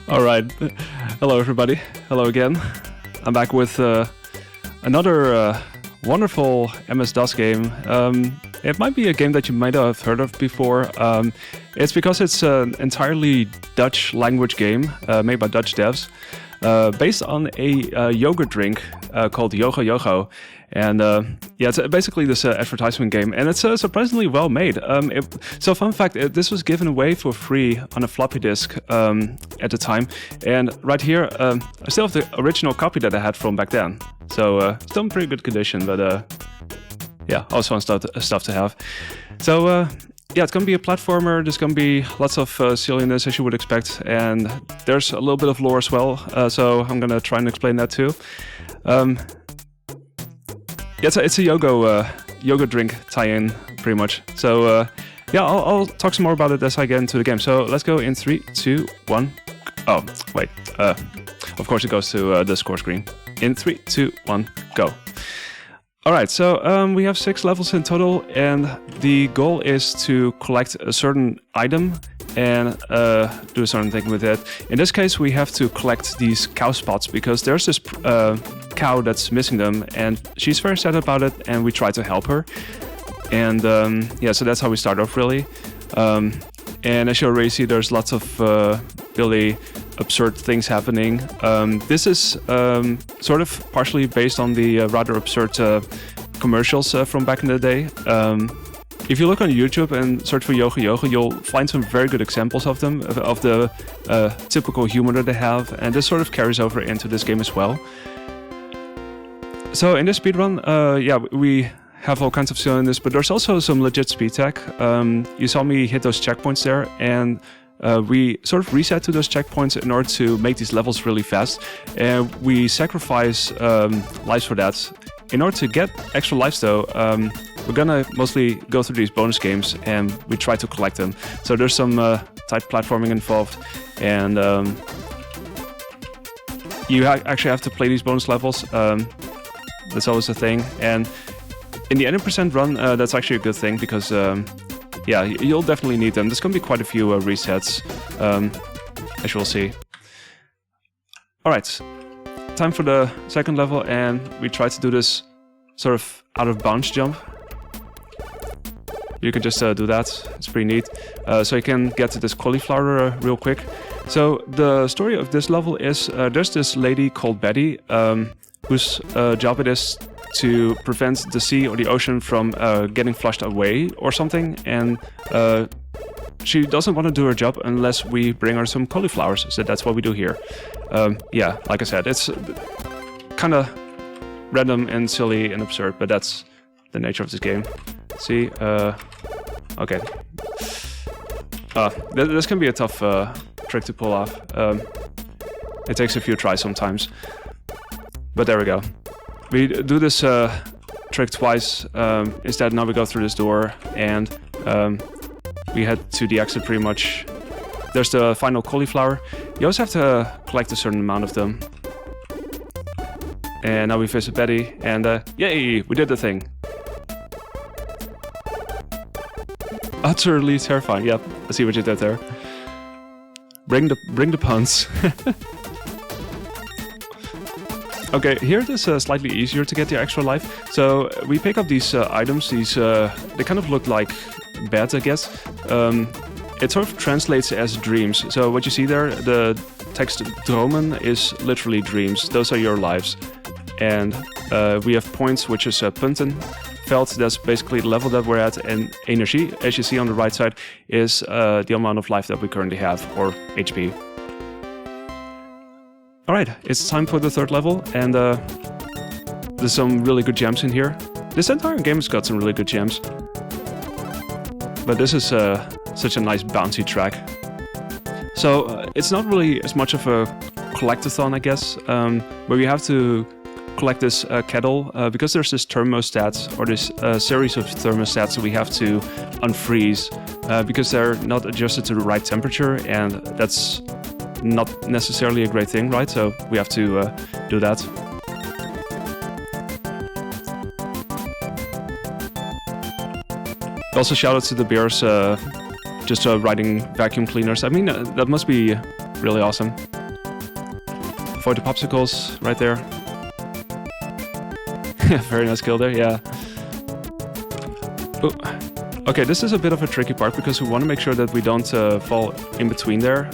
All right. Hello, everybody. Hello again. I'm back with another wonderful MS-DOS game. It might be a game that you might have heard of before. It's because it's an entirely Dutch language game made by Dutch devs, based on a yogurt drink called Yogho. And yeah, it's basically this advertisement game, and it's surprisingly well made. So fun fact, this was given away for free on a floppy disk at the time. And right here, I still have the original copy that I had from back then. So still in pretty good condition, but yeah, also fun stuff to have. So yeah, it's going to be a platformer. There's going to be lots of silliness, as you would expect. And there's a little bit of lore as well. So I'm going to try and explain that too. Yeah, it's a Yogho drink tie-in, pretty much. So yeah, I'll talk some more about it as I get into the game. So let's go in 3, 2, 1. Oh, wait. Of course, it goes to the score screen. In 3, 2, 1, go. All right, so we have 6 levels in total, and the goal is to collect a certain item and do a certain thing with it. In this case, we have to collect these cow spots because there's this cow that's missing them, and she's very sad about it, and we try to help her. And yeah, so that's how we start off, really. And as you already see, there's lots of really absurd things happening. This is sort of partially based on the rather absurd commercials from back in the day. If you look on YouTube and search for Yogho, you'll find some very good examples of them, of the typical humor that they have, and this sort of carries over into this game as well. So in this speedrun, yeah, we have all kinds of silliness, but there's also some legit speed tech. You saw me hit those checkpoints there, and we sort of reset to those checkpoints in order to make these levels really fast. And we sacrifice lives for that. In order to get extra lives though, we're gonna mostly go through these bonus games and we try to collect them. So there's some tight platforming involved, and you actually have to play these bonus levels. That's always a thing. And in the 80% run, that's actually a good thing because yeah, you'll definitely need them. There's going to be quite a few resets, as you'll see. Alright, time for the second level, and we try to do this sort of out of bounds jump. You can just do that, it's pretty neat. So you can get to this cauliflower real quick. So the story of this level is there's this lady called Betty, whose job it is to prevent the sea or the ocean from getting flushed away or something, and she doesn't want to do her job unless we bring her some cauliflowers, so that's what we do here. Yeah, like I said, it's kind of random and silly and absurd, but that's the nature of this game. See, okay. This can be a tough trick to pull off. It takes a few tries sometimes, but there we go. We do this trick twice. Instead, now we go through this door, and we head to the exit pretty much. There's the final cauliflower. You also have to collect a certain amount of them. And now we visit Betty, and yay, we did the thing. Utterly terrifying. Yep, I see what you did there. Bring the puns. Okay, here it is slightly easier to get the extra life. So we pick up these items. These they kind of look like beds, I guess. It sort of translates as dreams. So what you see there, the text dromen is literally dreams. Those are your lives. And we have points, which is punten. Veld, that's basically the level that we're at, and energy, as you see on the right side, is the amount of life that we currently have, or HP. Alright, it's time for the third level, and there's some really good gems in here. This entire game has got some really good gems. But this is such a nice bouncy track. So it's not really as much of a collectathon, I guess, where we have to collect this kettle, because there's this thermostat, or this series of thermostats that we have to unfreeze, because they're not adjusted to the right temperature, and that's not necessarily a great thing, right? So we have to do that. Also shout out to the bears just riding vacuum cleaners. I mean, that must be really awesome. Avoid the popsicles right there. Very nice kill there, yeah. Ooh. Okay, this is a bit of a tricky part because we want to make sure that we don't fall in between there.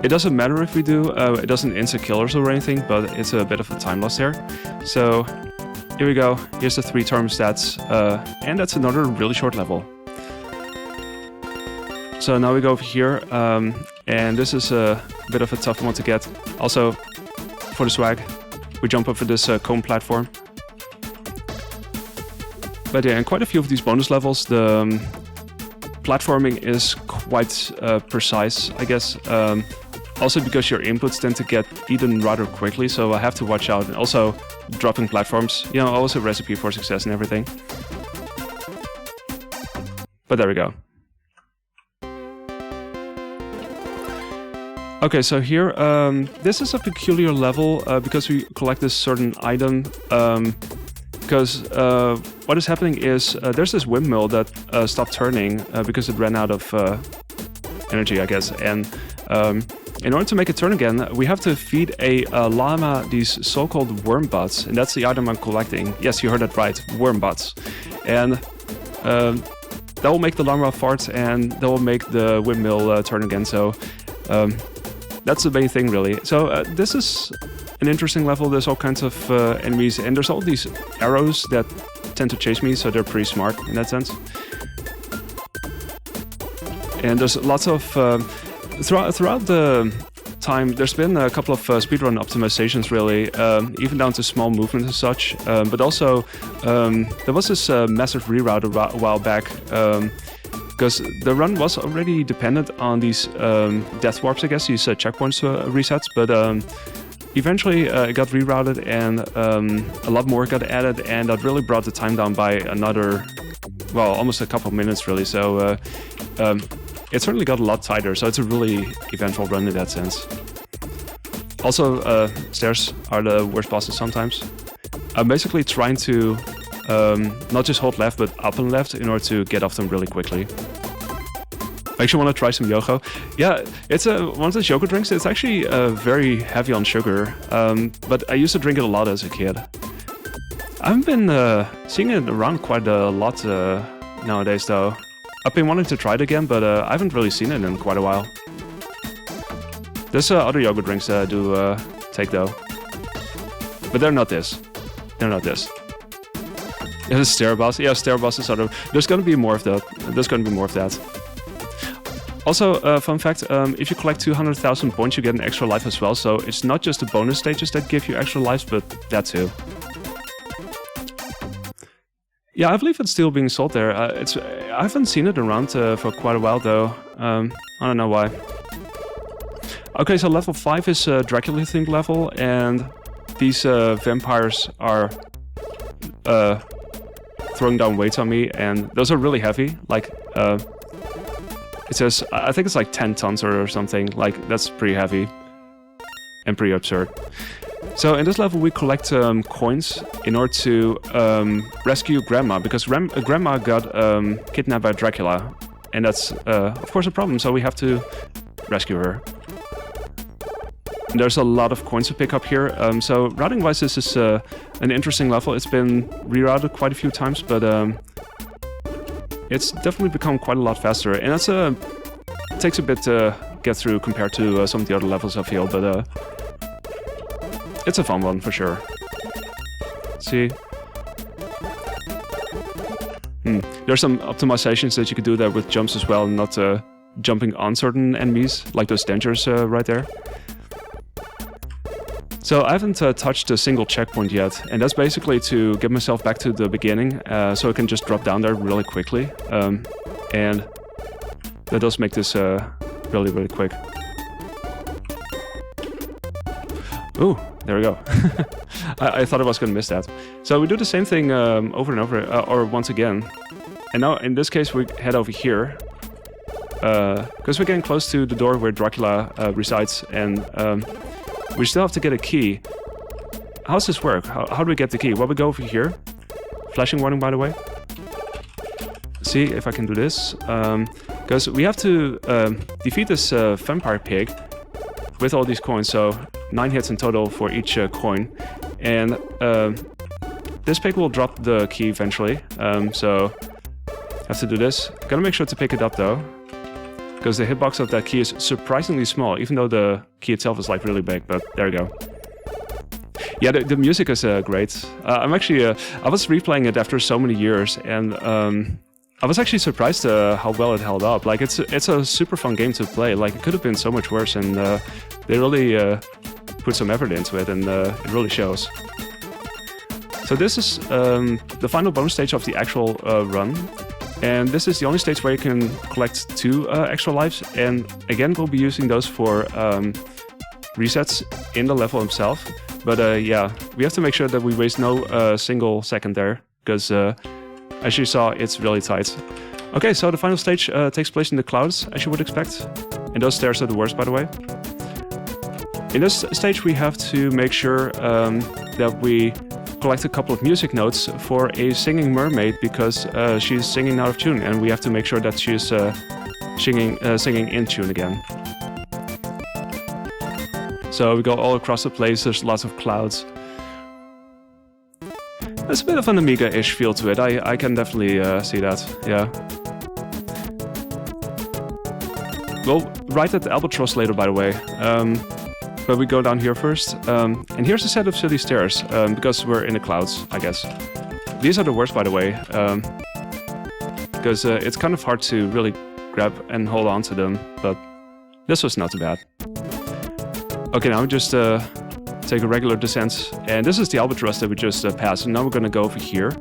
It doesn't matter if we do, it doesn't insta-kill us or anything, but it's a bit of a time loss there. So here we go, here's the 3 thermostats, and that's another really short level. So now we go over here, and this is a bit of a tough one to get. Also, for the swag, we jump over this cone platform. But yeah, in quite a few of these bonus levels, the platforming is quite precise, I guess. Also because your inputs tend to get eaten rather quickly, so I have to watch out. And also, dropping platforms, you know, always a recipe for success and everything. But there we go. Okay, so here, this is a peculiar level because we collect this certain item. Because what is happening is there's this windmill that stopped turning because it ran out of energy, I guess. And in order to make it turn again, we have to feed a llama these so-called worm butts. And that's the item I'm collecting. Yes, you heard that right, worm butts. And that will make the llama fart and that will make the windmill turn again. So that's the main thing, really. So this is an interesting level. There's all kinds of enemies, and there's all these arrows that tend to chase me, so they're pretty smart in that sense. And there's lots of throughout the time, there's been a couple of speedrun optimizations, really, even down to small movements and such. But also, there was this massive reroute a while back. Because the run was already dependent on these death warps, I guess, these checkpoints resets, but eventually it got rerouted and a lot more got added, and that really brought the time down by another, well, almost a couple of minutes, really. So it certainly got a lot tighter, so it's a really eventful run in that sense. Also, stairs are the worst bosses sometimes. I'm basically trying to not just hold left, but up and left in order to get off them really quickly. I actually want to try some Yogho. Yeah, it's one of those Yogho drinks. It's actually very heavy on sugar, but I used to drink it a lot as a kid. I haven't been seeing it around quite a lot nowadays, though. I've been wanting to try it again, but I haven't really seen it in quite a while. There's other Yogho drinks that I do take, though. But they're not this. They're not this. Yeah, the stair boss. Yeah, stair bosses are there's gonna be more of that. There's gonna be more of that. Also, fun fact, if you collect 200,000 points, you get an extra life as well. So it's not just the bonus stages that give you extra lives, but that too. Yeah, I believe it's still being sold there. I haven't seen it around for quite a while, though. I don't know why. Okay, so level 5 is a Dracula-themed level, and these vampires are throwing down weights on me, and those are really heavy. Like, it says, I think it's like 10 tons or something. Like, that's pretty heavy and pretty absurd. So in this level, we collect coins in order to rescue Grandma, because Grandma got kidnapped by Dracula, and that's of course a problem. So we have to rescue her. And there's a lot of coins to pick up here. So routing-wise, this is an interesting level. It's been rerouted quite a few times, but it's definitely become quite a lot faster. And that's it takes a bit to get through compared to some of the other levels, I feel, but it's a fun one for sure. See? There's some optimizations that you could do there with jumps as well, not jumping on certain enemies, like those dangers right there. So I haven't touched a single checkpoint yet, and that's basically to get myself back to the beginning, so I can just drop down there really quickly. And that does make this really, really quick. Ooh, there we go. I thought I was going to miss that. So we do the same thing over and over, or once again. And now, in this case, we head over here. Because we're getting close to the door where Dracula resides, and we still have to get a key. How does this work? How do we get the key? Well, we go over here. Flashing warning, by the way. See if I can do this. because we have to defeat this vampire pig with all these coins. So 9 hits in total for each coin, and this pig will drop the key eventually. So have to do this. Gotta make sure to pick it up though, because the hitbox of that key is surprisingly small, even though the key itself is like really big. But there you go. Yeah, the music is great. I'm actually I was replaying it after so many years, and I was actually surprised how well it held up. Like it's a super fun game to play. Like it could have been so much worse, and they really put some effort into it, and it really shows. So this is the final bonus stage of the actual run, and this is the only stage where you can collect 2 extra lives. And again, we'll be using those for resets in the level himself. But yeah, we have to make sure that we waste no single second there, because as you saw, it's really tight. Okay, so the final stage takes place in the clouds, as you would expect. And those stairs are the worst, by the way. In this stage, we have to make sure that we collect a couple of music notes for a singing mermaid, because she's singing out of tune, and we have to make sure that she's singing in tune again. So we go all across the place, there's lots of clouds. There's a bit of an Amiga-ish feel to it, I can definitely see that, yeah. We'll ride at the Albatross later, by the way. But we go down here first. And here's a set of silly stairs, because we're in the clouds, I guess. These are the worst, by the way, because it's kind of hard to really grab and hold on to them, but this was not too bad. Okay, now we just take a regular descent, and this is the Albatross that we just passed, and now we're gonna go over here.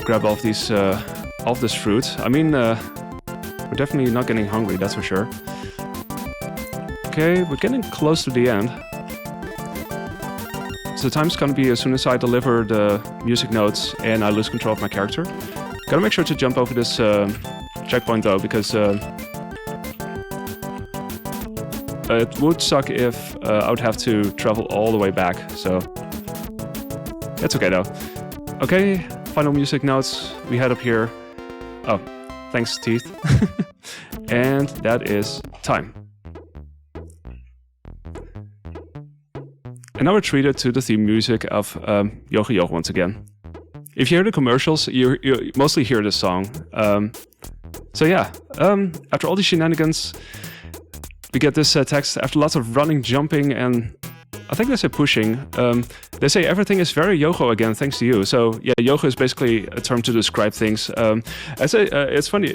Grab all of these, all of this fruit. I mean, we're definitely not getting hungry, that's for sure. Okay, we're getting close to the end. So the time's gonna be as soon as I deliver the music notes and I lose control of my character. Gotta make sure to jump over this checkpoint though, because it would suck if I would have to travel all the way back, so that's okay though. Okay, final music notes. We head up here. Oh, thanks, teeth. And that is time. And now we're treated to the theme music of Yogho once again. If you hear the commercials, you mostly hear this song. So yeah, after all these shenanigans, we get this text after lots of running, jumping, and I think they say pushing. They say everything is very Yogho again, thanks to you. So yeah, Yogho is basically a term to describe things. It's funny.